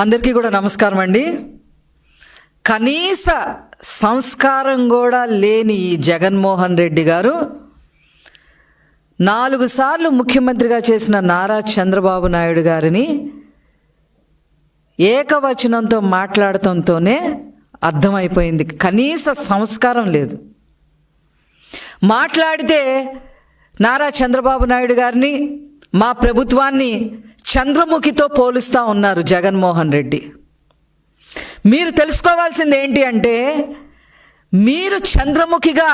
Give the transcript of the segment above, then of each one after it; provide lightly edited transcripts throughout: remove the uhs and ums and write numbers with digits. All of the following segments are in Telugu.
అందరికీ కూడా నమస్కారం అండి. కనీస సంస్కారం కూడా లేని ఈ జగన్మోహన్ రెడ్డి గారు 4 సార్లు ముఖ్యమంత్రిగా చేసిన నారా చంద్రబాబు నాయుడు గారిని ఏకవచనంతో మాట్లాడటంతోనే అర్థమైపోయింది, కనీస సంస్కారం లేదు. మాట్లాడితే నారా చంద్రబాబు నాయుడు గారిని, మా ప్రభుత్వాన్ని చంద్రముఖితో పోలుస్తూ ఉన్నారు జగన్మోహన్ రెడ్డి. మీరు తెలుసుకోవాల్సింది ఏంటి అంటే, మీరు చంద్రముఖిగా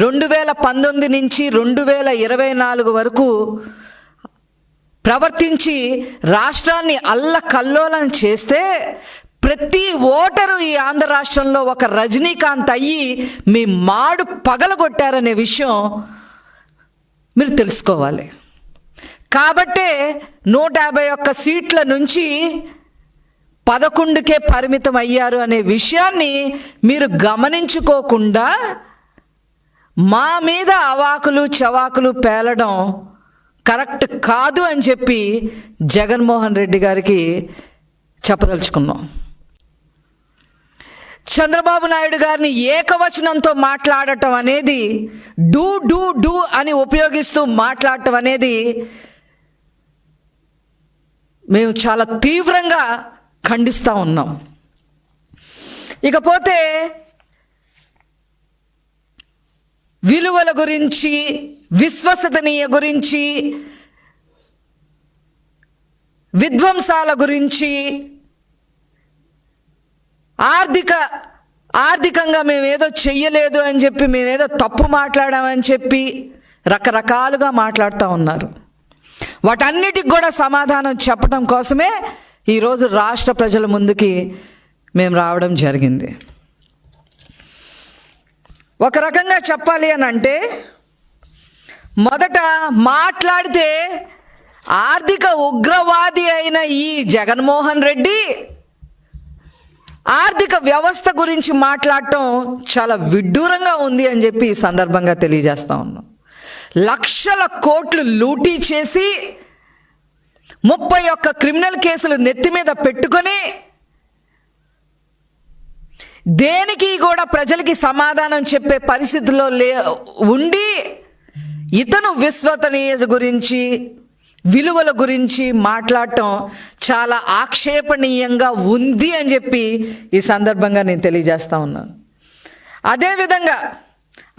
2019 నుంచి 2024 వరకు ప్రవర్తించి రాష్ట్రాన్ని అల్లకల్లోలం చేస్తే ప్రతి ఓటరు ఈ ఆంధ్ర రాష్ట్రంలో ఒక రజనీకాంత్ అయ్యి మీ మాడు పగలగొట్టారనే విషయం మీరు తెలుసుకోవాలి. కాబట్టే 151 సీట్ల నుంచి 11కే పరిమితం అయ్యారు అనే విషయాన్ని మీరు గమనించుకోకుండా మా మీద అవాకులు చవాకులు పేలడం కరెక్ట్ కాదు అని చెప్పి జగన్మోహన్ రెడ్డి గారికి చెప్పదలుచుకున్నాం. చంద్రబాబు నాయుడు గారిని ఏకవచనంతో మాట్లాడటం అనేది, డూ డూ డూ అని ఉపయోగిస్తూ మాట్లాడటం అనేది మేము చాలా తీవ్రంగా ఖండిస్తూ ఉన్నాం. ఇకపోతే విలువల గురించి, విశ్వసనీయ గురించి, విధ్వంసాల గురించి, ఆర్థికంగా మేమేదో చెయ్యలేదు అని చెప్పి, మేమేదో తప్పు మాట్లాడామని చెప్పి రకరకాలుగా మాట్లాడుతూ ఉన్నారు. వాటన్నిటికి కూడా సమాధానం చెప్పడం కోసమే ఈరోజు రాష్ట్ర ప్రజల ముందుకి మేము రావడం జరిగింది. ఒక రకంగా చెప్పాలి అని అంటే, మొదట మాట్లాడితే ఆర్థిక ఉగ్రవాది అయిన ఈ జగన్మోహన్ రెడ్డి ఆర్థిక వ్యవస్థ గురించి మాట్లాడటం చాలా విడ్డూరంగా ఉంది అని చెప్పి ఈ సందర్భంగా తెలియజేస్తా ఉన్నాం. లక్షల కోట్లు లూటీ చేసి 31 క్రిమినల్ కేసులు నెత్తి మీద పెట్టుకొని దేనికి కూడా ప్రజలకి సమాధానం చెప్పే పరిస్థితిలో ఉండి ఇతను విశ్వసనీయత గురించి, విలువల గురించి మాట్లాడటం చాలా ఆక్షేపణీయంగా ఉంది అని చెప్పి ఈ సందర్భంగా నేను తెలియజేస్తా ఉన్నాను. అదేవిధంగా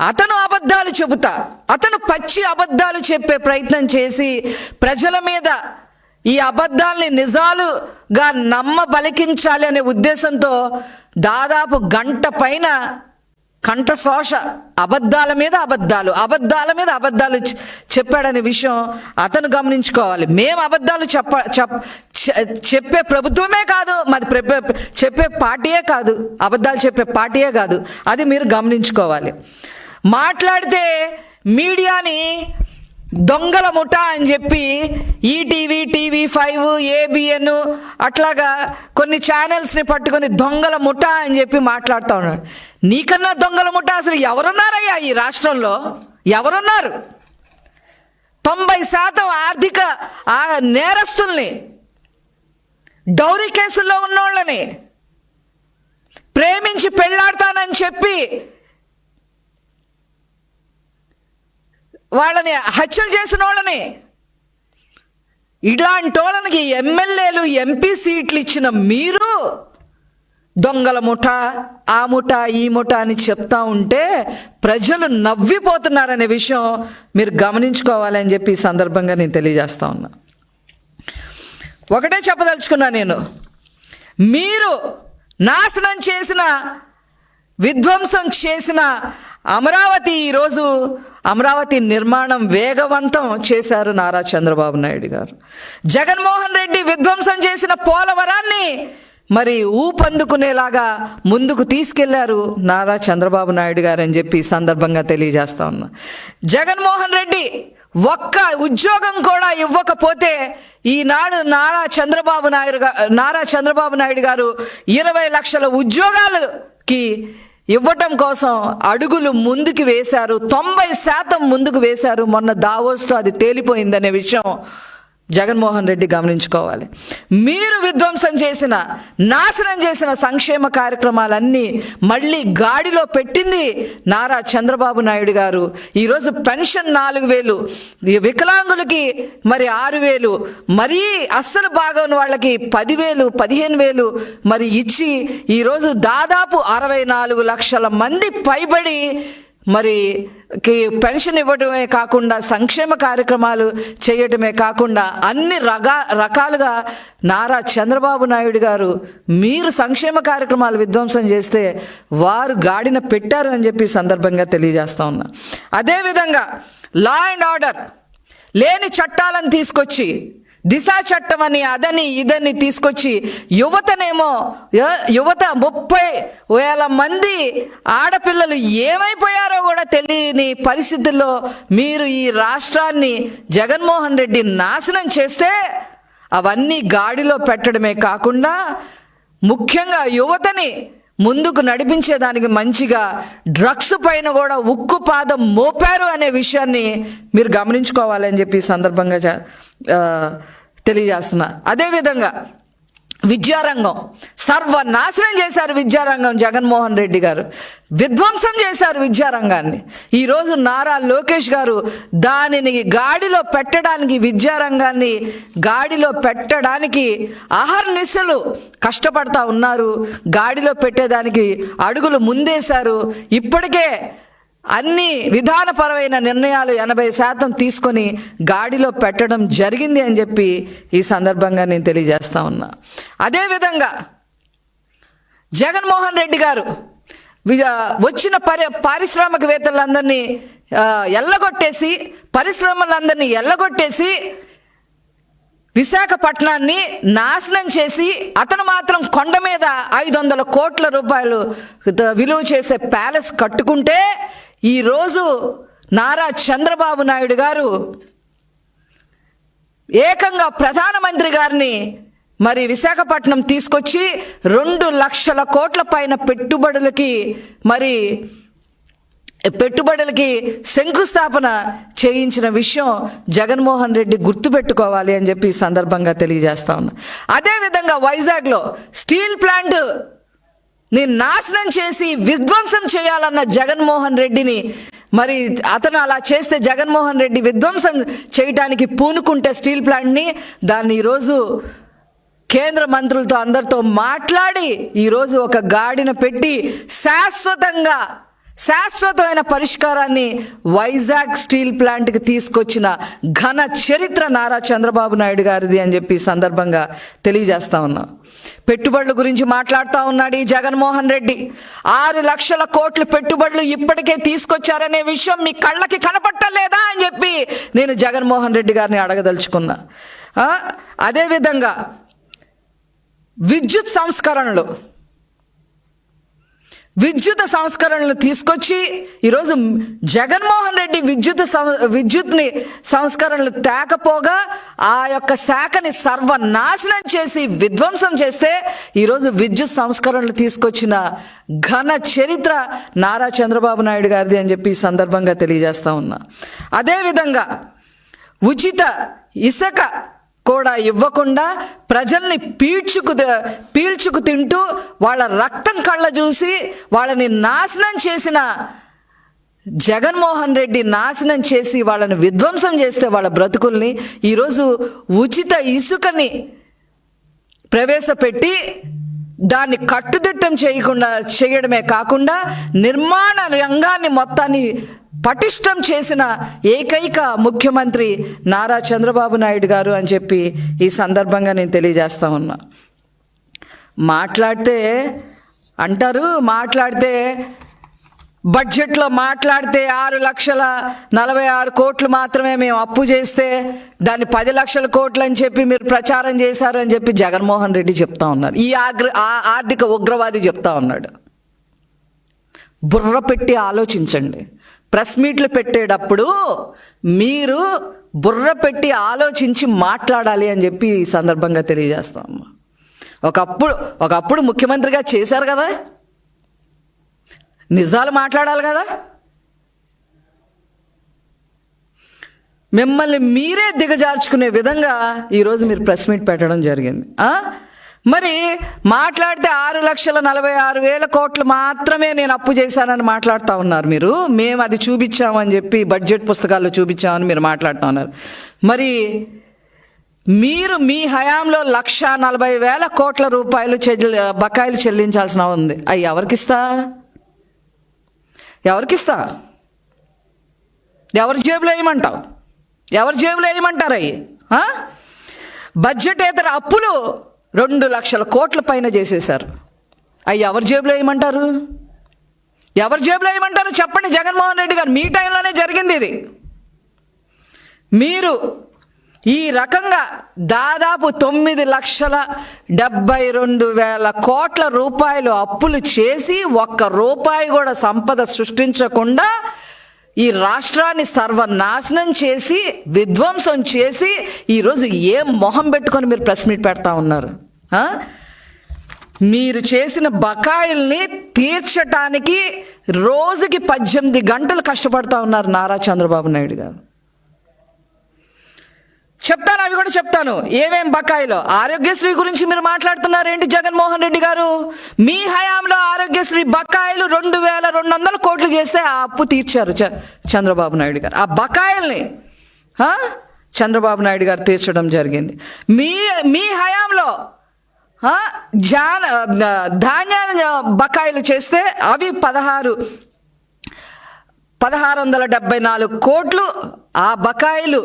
అతను అబద్ధాలు చెబుతా, అతను పచ్చి అబద్ధాలు చెప్పే ప్రయత్నం చేసి ప్రజల మీద ఈ అబద్ధాలని నిజాలుగా నమ్మబలికించాలి అనే ఉద్దేశంతో దాదాపు గంట పైన కంఠశోష అబద్ధాల మీద అబద్ధాలు చెప్పాడనే విషయం అతను గమనించుకోవాలి. మేము అబద్ధాలు చెప్పే ప్రభుత్వమే కాదు, మాది చెప్పే పార్టీయే కాదు, అబద్ధాలు చెప్పే పార్టీయే కాదు, అది మీరు గమనించుకోవాలి. మాట్లాడితే మీడియాని దొంగల ముఠా అని చెప్పి ఈటీవీ, TV5, ABN అట్లాగా కొన్ని ఛానల్స్ని పట్టుకొని దొంగల ముఠా అని చెప్పి మాట్లాడుతూ ఉన్నాడు. నీకన్నా దొంగల ముఠా అసలు ఎవరున్నారయ్యా ఈ రాష్ట్రంలో? ఎవరున్నారు? 90% ఆర్థిక నేరస్తుల్ని, డౌరీ కేసుల్లో ఉన్నోళ్ళని, ప్రేమించి పెళ్ళాడతానని చెప్పి వాళ్ళని హత్యలు చేసిన వాళ్ళని, ఇలాంటి వాళ్ళకి ఎమ్మెల్యేలు, MP సీట్లు ఇచ్చిన మీరు దొంగల ముఠా, ఆ ముఠా, ఈ ముఠా అని చెప్తా ఉంటే ప్రజలు నవ్విపోతున్నారనే విషయం మీరు గమనించుకోవాలని చెప్పి ఈ సందర్భంగా నేను తెలియజేస్తా ఉన్నా. ఒకటే చెప్పదలుచుకున్నా నేను, మీరు నాశనం చేసిన, విధ్వంసం చేసిన అమరావతి నిర్మాణం వేగవంతం చేశారు నారా చంద్రబాబు నాయుడు గారు. జగన్మోహన్ రెడ్డి విధ్వంసం చేసిన పోలవరాన్ని మరి ఊపందుకునేలాగా ముందుకు తీసుకెళ్లారు నారా చంద్రబాబు నాయుడు గారు అని చెప్పి ఈ సందర్భంగా తెలియజేస్తా ఉన్నా. జగన్మోహన్ రెడ్డి ఒక్క ఉద్యోగం కూడా ఇవ్వకపోతే ఈనాడు నారా చంద్రబాబు నాయుడు గారు 20 లక్షల ఉద్యోగాలకి ఇవ్వటం కోసం అడుగులు ముందుకు వేశారు. 90% ముందుకు వేశారు. మొన్న దావోస్తో అది తేలిపోయిందనే విషయం జగన్మోహన్ రెడ్డి గమనించుకోవాలి. మీరు విధ్వంసం చేసిన, నాశనం చేసిన సంక్షేమ కార్యక్రమాలన్నీ మళ్ళీ గాడిలో పెట్టింది నారా చంద్రబాబు నాయుడు గారు. ఈరోజు పెన్షన్ 4,000, వికలాంగులకి మరి 6,000, మరీ అస్సలు బాగోని వాళ్ళకి 10,000, 15,000 మరి ఇచ్చి ఈరోజు దాదాపు 64 లక్షల మంది పైబడి మరి పెన్షన్ ఇవ్వడమే కాకుండా సంక్షేమ కార్యక్రమాలు చేయటమే కాకుండా అన్ని రకాలుగా నారా చంద్రబాబు నాయుడు గారు మీరు సంక్షేమ కార్యక్రమాలు విధ్వంసం చేస్తే వారు గాడిన పెట్టారు అని చెప్పి సందర్భంగా తెలియజేస్తా ఉన్నా. అదేవిధంగా లా అండ్ ఆర్డర్ లేని చట్టాలను తీసుకొచ్చి, దిశా చట్టం అని అదని ఇదని తీసుకొచ్చి యువత 30,000 మంది ఆడపిల్లలు ఏమైపోయారో కూడా తెలియని పరిస్థితుల్లో మీరు ఈ రాష్ట్రాన్ని జగన్మోహన్ రెడ్డి నాశనం చేస్తే అవన్నీ గాడిలో పెట్టడమే కాకుండా ముఖ్యంగా యువతని ముందుకు నడిపించేదానికి మంచిగా డ్రగ్స్ పైన కూడా ఉక్కు పాదం మోపారు అనే విషయాన్ని మీరు గమనించుకోవాలని చెప్పి సందర్భంగా తెలియజేస్తున్నా. అదేవిధంగా విద్యారంగం సర్వనాశనం చేశారు. విద్యారంగం జగన్మోహన్ రెడ్డి గారు విధ్వంసం చేశారు విద్యారంగాన్ని. ఈరోజు నారా లోకేష్ గారు దానిని గాడిలో పెట్టడానికి, విద్యారంగాన్ని గాడిలో పెట్టడానికి అహర్నిశలు కష్టపడతా ఉన్నారు. గాడిలో పెట్టేదానికి అడుగులు ముందేశారు. ఇప్పటికే అన్ని విధానపరమైన నిర్ణయాలు 80% తీసుకొని గాడిలో పెట్టడం జరిగింది అని చెప్పి ఈ సందర్భంగా నేను తెలియజేస్తా ఉన్నా. అదేవిధంగా జగన్మోహన్ రెడ్డి గారు వచ్చిన పారిశ్రామికవేత్తలందరినీ ఎల్లగొట్టేసి, పరిశ్రమలందరినీ ఎల్లగొట్టేసి విశాఖపట్నాన్ని నాశనం చేసి అతను మాత్రం కొండ మీద 500 కోట్ల రూపాయలు విలువ చేసే ప్యాలెస్ కట్టుకుంటే ఈరోజు నారా చంద్రబాబు నాయుడు గారు ఏకంగా ప్రధానమంత్రి గారిని మరి విశాఖపట్నం తీసుకొచ్చి 2 లక్షల కోట్ల పైన పెట్టుబడులకి శంకుస్థాపన చేయించిన విషయం జగన్మోహన్ రెడ్డి గుర్తుపెట్టుకోవాలి అని చెప్పి ఈ సందర్భంగా తెలియజేస్తా ఉన్నా. అదేవిధంగా వైజాగ్లో స్టీల్ ప్లాంట్ నాశనం చేసి విధ్వంసం చేయాలన్న జగన్మోహన్ రెడ్డిని మరి అతను అలా చేస్తే జగన్మోహన్ రెడ్డి విధ్వంసం చేయటానికి పూనుకుంటే స్టీల్ ప్లాంట్ని దాన్ని ఈరోజు కేంద్ర మంత్రులతో అందరితో మాట్లాడి ఈరోజు ఒక గాడిన పెట్టి శాశ్వతమైన పరిష్కారాన్ని వైజాగ్ స్టీల్ ప్లాంట్కి తీసుకొచ్చిన ఘన చరిత్ర నారా చంద్రబాబు నాయుడు గారిది అని చెప్పి సందర్భంగా తెలియజేస్తా ఉన్నాం. పెట్టుబడుల గురించి మాట్లాడుతూ ఉన్నాడు ఈ జగన్మోహన్ రెడ్డి. 6 లక్షల కోట్ల పెట్టుబడులు ఇప్పటికే తీసుకొచ్చారనే విషయం మీ కళ్ళకి కనపట్టలేదా అని చెప్పి నేను జగన్మోహన్ రెడ్డి గారిని అడగదలుచుకున్నా. అదేవిధంగా విద్యుత్ సంస్కరణలు తీసుకొచ్చి ఈరోజు జగన్మోహన్ రెడ్డి విద్యుత్ని సంస్కరణలు తేకపోగా ఆ యొక్క శాఖని సర్వనాశనం చేసి విధ్వంసం చేస్తే ఈరోజు విద్యుత్ సంస్కరణలు తీసుకొచ్చిన ఘన చరిత్ర నారా చంద్రబాబు నాయుడు గారిది అని చెప్పి ఈ సందర్భంగా తెలియజేస్తా ఉన్నా. అదేవిధంగా ఉచిత ఇసుక కూడా ఇవ్వకుండా ప్రజల్ని పీల్చుకు తింటూ వాళ్ళ రక్తం కళ్ళ చూసి వాళ్ళని నాశనం చేసిన జగన్మోహన్ రెడ్డి నాశనం చేసి వాళ్ళని విధ్వంసం చేస్తే వాళ్ళ బ్రతుకుల్ని ఈరోజు ఉచిత ఇసుకని ప్రవేశపెట్టి దాన్ని కట్టుదిట్టం చేయడమే కాకుండా నిర్మాణ రంగాన్ని మొత్తాన్ని పటిష్టం చేసిన ఏకైక ముఖ్యమంత్రి నారా చంద్రబాబు నాయుడు గారు అని చెప్పి ఈ సందర్భంగా నేను తెలియజేస్తా ఉన్నా. మాట్లాడితే బడ్జెట్లో మాట్లాడితే 6,46,00,000 కోట్లు మాత్రమే మేము అప్పు చేస్తే దాన్ని 10 లక్షల కోట్లు అని చెప్పి మీరు ప్రచారం చేశారు అని చెప్పి జగన్మోహన్ రెడ్డి చెప్తా ఉన్నారు. ఈ ఆర్థిక ఉగ్రవాది చెప్తా ఉన్నాడు. బుర్ర పెట్టి ఆలోచించండి. ప్రెస్ మీట్లు పెట్టేటప్పుడు మీరు బుర్ర పెట్టి ఆలోచించి మాట్లాడాలి అని చెప్పి ఈ సందర్భంగా తెలియజేస్తాం. ఒకప్పుడు ముఖ్యమంత్రిగా చేశారు కదా, నిజాలు మాట్లాడాలి కదా. మిమ్మల్ని మీరే దిగజార్చుకునే విధంగా ఈరోజు మీరు ప్రెస్ మీట్ పెట్టడం జరిగింది. మరి మాట్లాడితే 6,46,000 కోట్లు మాత్రమే నేను అప్పు చేశానని మాట్లాడుతూ ఉన్నారు మీరు. మేము అది చూపించామని చెప్పి బడ్జెట్ పుస్తకాల్లో చూపించామని మీరు మాట్లాడుతూ ఉన్నారు. మరి మీరు మీ హయాంలో 1,40,000 కోట్ల రూపాయలు బకాయిలు చెల్లించాల్సిన ఉంది. అవి ఎవరికిస్తా? ఎవరి జేబులో వేయమంటావు? ఎవరి జేబులో వేయమంటారు అవి? బడ్జెటేతర అప్పులు 2 లక్షల కోట్ల పైన చేసేశారు. అవి ఎవరి జేబులో వేయమంటారు? ఎవరి జేబులో వేయమంటారు చెప్పండి. జగన్మోహన్ రెడ్డి గారు మీ టైంలోనే జరిగింది ఇది. మీరు ఈ రకంగా దాదాపు 9,72,000 కోట్ల రూపాయలు అప్పులు చేసి 1 రూపాయి కూడా సంపద సృష్టించకుండా ఈ రాష్ట్రాన్ని సర్వనాశనం చేసి విధ్వంసం చేసి ఈరోజు ఏం మొహం పెట్టుకొని మీరు ప్రెస్ మీట్ పెడతా ఉన్నారు? మీరు చేసిన బకాయిల్ని తీర్చటానికి రోజుకి 18 గంటలు కష్టపడతా ఉన్నారు నారా చంద్రబాబు నాయుడు గారు. చెప్తాను, అవి కూడా చెప్తాను. ఏమేం బకాయిలో? ఆరోగ్యశ్రీ గురించి మీరు మాట్లాడుతున్నారు ఏంటి జగన్మోహన్ రెడ్డి గారు? మీ హయాంలో ఆరోగ్యశ్రీ బకాయిలు 2,200 కోట్లు చేస్తే ఆ అప్పు తీర్చారు చంద్రబాబు నాయుడు గారు. ఆ బకాయిల్ని చంద్రబాబు నాయుడు గారు తీర్చడం జరిగింది. మీ హయాంలో ధాన్య బకాయిలు చేస్తే అవి 1,674 కోట్లు ఆ బకాయిలు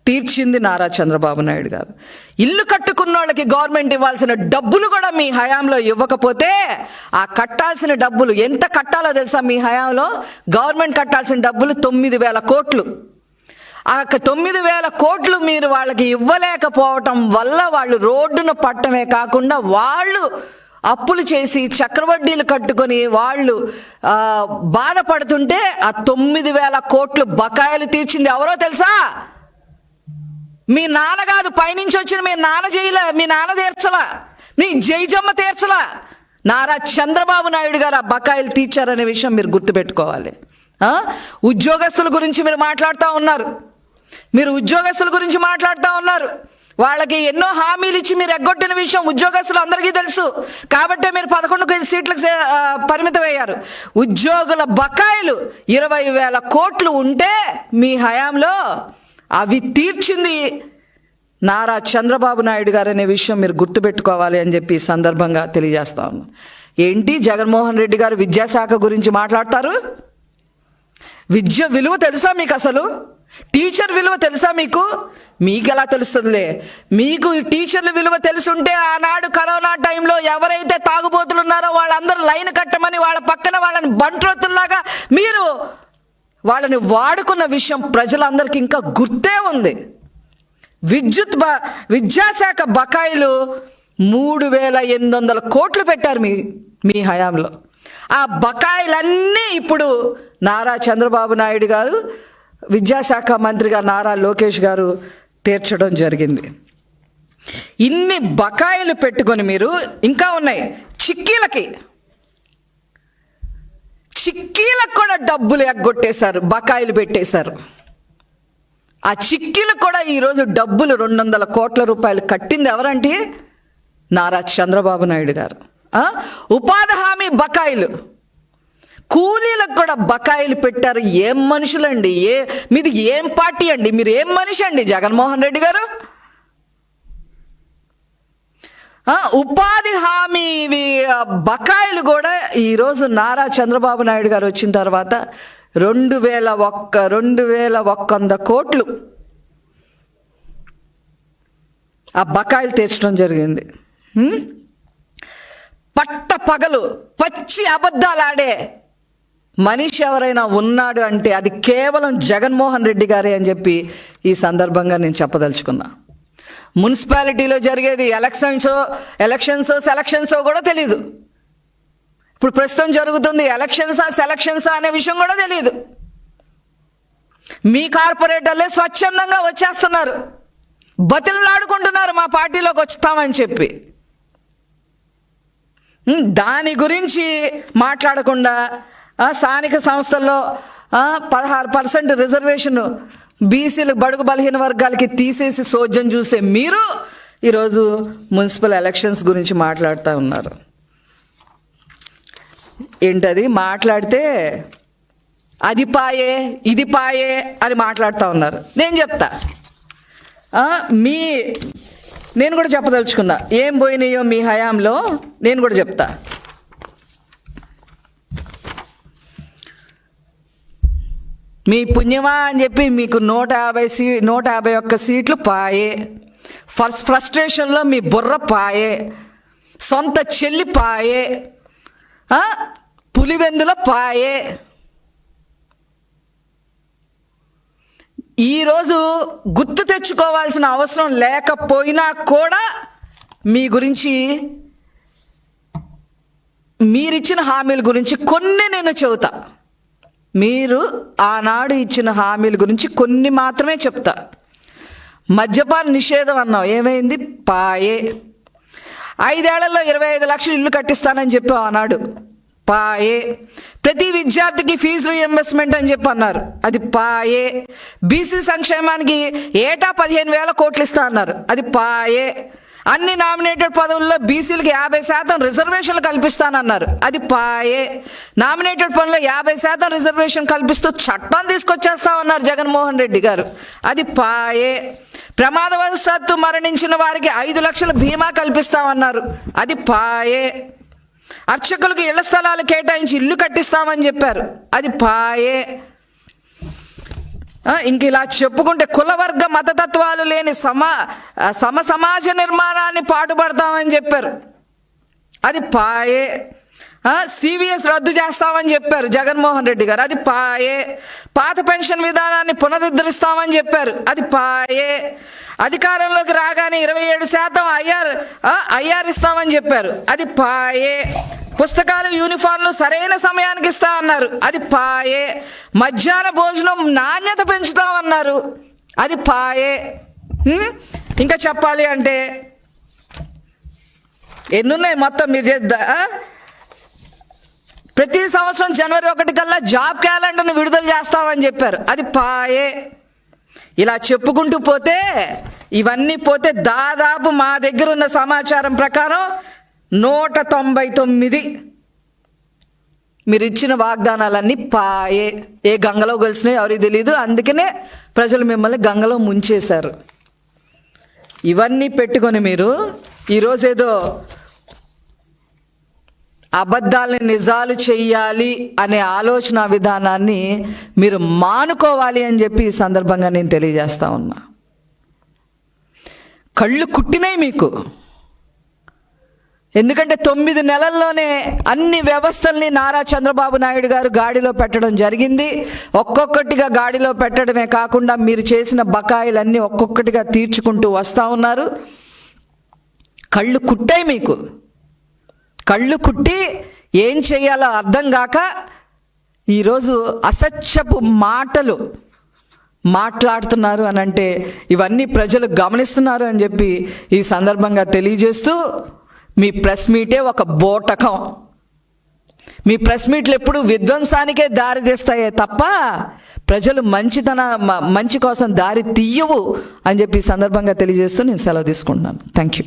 తీర్చింది నారా చంద్రబాబు నాయుడు గారు. ఇల్లు కట్టుకున్న వాళ్ళకి గవర్నమెంట్ ఇవ్వాల్సిన డబ్బులు కూడా మీ హయాంలో ఇవ్వకపోతే ఆ కట్టాల్సిన డబ్బులు ఎంత కట్టాలో తెలుసా? మీ హయాంలో గవర్నమెంట్ కట్టాల్సిన డబ్బులు 9,000 కోట్లు. ఆ 9,000 కోట్లు మీరు వాళ్ళకి ఇవ్వలేకపోవటం వల్ల వాళ్ళు రోడ్డున పట్టమే కాకుండా వాళ్ళు అప్పులు చేసి చక్రవడ్డీలు కట్టుకొని వాళ్ళు బాధపడుతుంటే ఆ 9,000 కోట్లు బకాయిలు తీర్చింది ఎవరో తెలుసా? మీ నాన్న కాదు, పైనుంచి వచ్చిన మీ నాన్న చేయలే, మీ నాన్న తీర్చలా, నీ జైజమ్మ తీర్చలా. నారా చంద్రబాబు నాయుడు గారు ఆ బకాయిలు తీర్చారనే విషయం మీరు గుర్తుపెట్టుకోవాలి. ఉద్యోగస్తుల గురించి మీరు మాట్లాడుతూ ఉన్నారు. వాళ్ళకి ఎన్నో హామీలు ఇచ్చి మీరు ఎగ్గొట్టిన విషయం ఉద్యోగస్తులు అందరికీ తెలుసు. కాబట్టే మీరు 11 సీట్లకు పరిమితమయ్యారు. ఉద్యోగుల బకాయిలు 20,000 కోట్లు ఉంటే మీ హయాంలో అవి తీర్చింది నారా చంద్రబాబు నాయుడు గారు అనే విషయం మీరు గుర్తుపెట్టుకోవాలి అని చెప్పి సందర్భంగా తెలియజేస్తా ఉన్నాను. ఏంటి జగన్మోహన్ రెడ్డి గారు విద్యాశాఖ గురించి మాట్లాడతారు? విద్య విలువ తెలుసా మీకు? అసలు టీచర్ విలువ తెలుసా మీకు? మీకు ఎలా తెలుస్తుందిలే. మీకు టీచర్ల విలువ తెలుసుంటే ఆనాడు కరోనా టైంలో ఎవరైతే తాగుబోతులు ఉన్నారో వాళ్ళందరూ లైన్ కట్టమని వాళ్ళ పక్కన వాళ్ళని బంట్రోతుల్లాగా మీరు వాళ్ళని వాడుకున్న విషయం ప్రజలందరికీ ఇంకా గుర్తే ఉంది. విద్యాశాఖ బకాయిలు 3,800 కోట్లు పెట్టారు మీ హయాంలో. ఆ బకాయిలన్నీ ఇప్పుడు నారా చంద్రబాబు నాయుడు గారు, విద్యాశాఖ మంత్రిగా నారా లోకేష్ గారు తీర్చడం జరిగింది. ఇన్ని బకాయిలు పెట్టుకొని మీరు ఇంకా ఉన్నాయి. చిక్కీలకు కూడా డబ్బులు ఎగ్గొట్టేశారు, బకాయిలు పెట్టేశారు. ఆ చిక్కీలకు కూడా ఈరోజు డబ్బులు 200 కోట్ల రూపాయలు కట్టింది ఎవరంటే నారా చంద్రబాబు నాయుడు గారు. ఉపాధి హామీ బకాయిలు, కూలీలకు కూడా బకాయిలు పెట్టారు. ఏం మనుషులండి? మీది ఏం పార్టీ అండి? మీరు ఏం మనిషి అండి జగన్మోహన్ రెడ్డి గారు? ఉపాధి హామీ బకాయిలు కూడా ఈరోజు నారా చంద్రబాబు నాయుడు గారు వచ్చిన తర్వాత 2,100 కోట్లు ఆ బకాయిలు తీర్చడం జరిగింది. పగలు పచ్చి అబద్ధాలు ఆడే మనిషి ఎవరైనా ఉన్నాడు అంటే అది కేవలం జగన్మోహన్ రెడ్డి గారే అని చెప్పి ఈ సందర్భంగా నేను చెప్పదలుచుకున్నా. మున్సిపాలిటీలో జరిగేది సెలక్షన్సో కూడా తెలీదు. ఇప్పుడు ప్రస్తుతం జరుగుతుంది సెలక్షన్సా అనే విషయం కూడా తెలియదు. మీ కార్పొరేటర్లే స్వచ్ఛందంగా వచ్చేస్తున్నారు, బతిలాడుకుంటున్నారు మా పార్టీలోకి వస్తామని చెప్పి. దాని గురించి మాట్లాడకుండా స్థానిక సంస్థల్లో 16% రిజర్వేషన్ బీసీలకు బడుగు బలహీన వర్గాలకి తీసేసి సోద్యం చూసే మీరు ఈరోజు మున్సిపల్ ఎలక్షన్స్ గురించి మాట్లాడుతూ ఉన్నారు. ఏంటది మాట్లాడితే అది పాయే ఇది పాయే అని మాట్లాడుతూ ఉన్నారు. నేను చెప్తా, నేను కూడా చెప్పదలుచుకున్నా ఏం పోయినాయో మీ హయాంలో నేను కూడా చెప్తా. మీ పుణ్యమా అని చెప్పి మీకు 151 సీట్లు పాయే. ఫ్రస్ట్రేషన్లో మీ బుర్ర పాయే, సొంత చెల్లి పాయే, పులివెందుల పాయే. ఈరోజు గుర్తు తెచ్చుకోవాల్సిన అవసరం లేకపోయినా కూడా మీ గురించి, మీరిచ్చిన హామీల గురించి కొన్ని నేను చెబుతా. మీరు ఆనాడు ఇచ్చిన హామీల గురించి కొన్ని మాత్రమే చెప్తా. మద్యపాన నిషేధం అన్నావు, ఏమైంది? పాయే. 5 ఏళ్లలో 25 లక్షలు ఇల్లు కట్టిస్తానని చెప్పావు ఆనాడు, పాయే. ప్రతి విద్యార్థికి ఫీజు రీఎంబర్స్మెంట్ అని చెప్పి అన్నారు, అది పాయే. బీసీ సంక్షేమానికి ఏటా 15,000 కోట్లు ఇస్తా అన్నారు, అది పాయే. అన్ని నామినేటెడ్ పదవుల్లో బీసీలకి 50% రిజర్వేషన్లు కల్పిస్తానన్నారు, అది పాయే. నామినేటెడ్ పనుల్లో 50% రిజర్వేషన్ కల్పిస్తూ చట్టం తీసుకొచ్చేస్తామన్నారు జగన్మోహన్ రెడ్డి గారు, అది పాయే. ప్రమాదవశాత్తు మరణించిన వారికి 5 లక్షల బీమా కల్పిస్తామన్నారు, అది పాయే. అర్చకులకు ఇళ్ల స్థలాలు కేటాయించి ఇల్లు కట్టిస్తామని చెప్పారు, అది పాయే. ఇంక ఇలా చెప్పుకుంటే కులవర్గ మతతత్వాలు లేని సమాజ నిర్మాణాన్ని పాటుపడతామని చెప్పారు, అది పాయే. CVS రద్దు చేస్తామని చెప్పారు జగన్మోహన్ రెడ్డి గారు, అది పాయే. పాత పెన్షన్ విధానాన్ని పునరుద్ధరిస్తామని చెప్పారు, అది పాయే. అధికారంలోకి రాగానే 27% ఐఆర్ ఇస్తామని చెప్పారు, అది పాయే. పుస్తకాలు యూనిఫామ్లు సరైన సమయానికి ఇస్తా అన్నారు, అది పాయే. మధ్యాహ్న భోజనం నాణ్యత పెంచుతామన్నారు, అది పాయే. ఇంకా చెప్పాలి అంటే ఎన్నున్నాయి మొత్తం మీరు చేద్దా. ప్రతి సంవత్సరం జనవరి 1 కల్లా జాబ్ క్యాలెండర్ను విడుదల చేస్తామని చెప్పారు, అది పాయే. ఇలా చెప్పుకుంటూ పోతే, ఇవన్నీ పోతే దాదాపు మా దగ్గర ఉన్న సమాచారం ప్రకారం 199 మీరు ఇచ్చిన వాగ్దానాలన్నీ పాయే. ఏ గంగలో కలిసినాయో ఎవరికి తెలియదు, అందుకనే ప్రజలు మిమ్మల్ని గంగలో ముంచేశారు. ఇవన్నీ పెట్టుకొని మీరు ఈరోజేదో అబద్ధాలని నిజాలు చెయ్యాలి అనే ఆలోచన విధానాన్ని మీరు మానుకోవాలి అని చెప్పి ఈ సందర్భంగా నేను తెలియజేస్తా ఉన్నా. కళ్ళు కుట్టినాయి మీకు, ఎందుకంటే 9 నెలల్లోనే అన్ని వ్యవస్థల్ని నారా చంద్రబాబు నాయుడు గారు గాడిలో పెట్టడం జరిగింది. ఒక్కొక్కటిగా గాడిలో పెట్టడమే కాకుండా మీరు చేసిన బకాయిలన్నీ ఒక్కొక్కటిగా తీర్చుకుంటూ వస్తూ ఉన్నారు. కళ్ళు కుట్టాయి మీకు, కళ్ళు కుట్టి ఏం చేయాలో అర్థం కాక ఈరోజు అసత్యపు మాటలు మాట్లాడుతున్నారు అని అంటే ఇవన్నీ ప్రజలు గమనిస్తున్నారు అని చెప్పి ఈ సందర్భంగా తెలియజేస్తూ, మీ ప్రెస్ మీటే ఒక బోటకం. మీ ప్రెస్ మీట్లు ఎప్పుడు విధ్వంసానికే దారి తీస్తాయే తప్ప ప్రజలు మంచి కోసం దారి తీయవు అని చెప్పి ఈ సందర్భంగా తెలియజేస్తూ నేను సెలవు తీసుకుంటున్నాను. Thank you.